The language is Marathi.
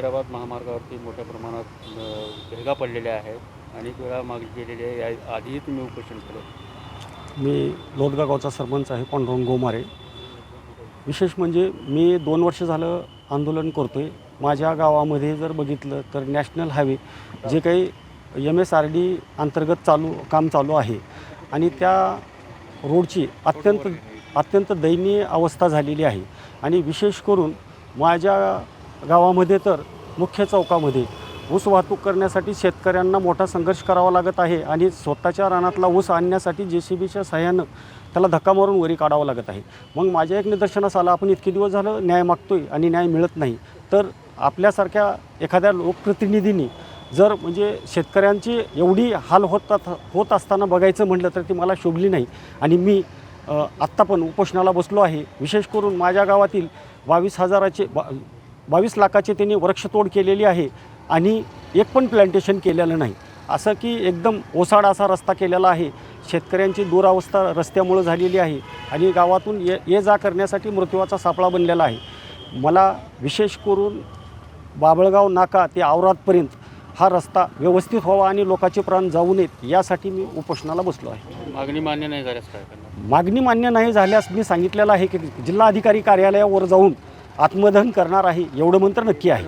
हैदराबाद महामार्गावरती मोठ्या प्रमाणात भेगा पडलेल्या आहेत. अनेक वेळा मागणी केलेली आहे. या आधीही तुम्ही उपोषण केलं. मी लोदगा गावचा सरपंच आहे, पांडुरंग गोमारे. विशेष म्हणजे मी 2 वर्ष झालं आंदोलन करतो आहे. माझ्या गावामध्ये जर बघितलं तर नॅशनल हायवे जे काही MSRD अंतर्गत काम चालू आहे आणि त्या रोडची अत्यंत दयनीय अवस्था झालेली आहे. आणि विशेष करून माझ्या गावामध्ये तर मुख्य चौकामध्ये ऊस वाहतूक करण्यासाठी शेतकऱ्यांना मोठा संघर्ष करावा लागत आहे आणि स्वतःच्या रानातला ऊस आणण्यासाठी JCBच्या सहाय्यानं त्याला धक्का मारून वरी काढावं लागत आहे. मग माझ्या एक निदर्शनास आलं, आपण इतके दिवस झालं न्याय मागतोय आणि न्याय मिळत नाही, तर आपल्यासारख्या एखाद्या लोकप्रतिनिधींनी जर म्हणजे शेतकऱ्यांची एवढी हाल होत असताना बघायचं म्हटलं तर ती मला शोभली नाही. आणि मी आत्ता पण उपोषणाला बसलो आहे. विशेष करून माझ्या गावातील 22 लाखाचे त्यांनी वृक्षतोड केलेली आहे आणि एक पण प्लांटेशन केलेलं नाही. असं की एकदम ओसाड असा रस्ता केलेला आहे. शेतकऱ्यांची दुरावस्था रस्त्यामुळे झालेली आहे आणि गावातून ये जा करण्यासाठी मृत्यूचा सापळा बनलेला आहे. मला विशेष करून बाबळगाव नाका ते औरादपर्यंत हा रस्ता व्यवस्थित व्हावा आणि लोकांचे प्राण जाऊ नयेत यासाठी मी उपोषणाला बसलो आहे. मागणी मान्य नाही झाल्यास काय करणार? मागणी मान्य नाही झाल्यास मी सांगितलेलं आहे की जिल्हाधिकारी कार्यालयावर जाऊन आत्मदहन करणार आहे, एवढं मंत्र नक्की आहे.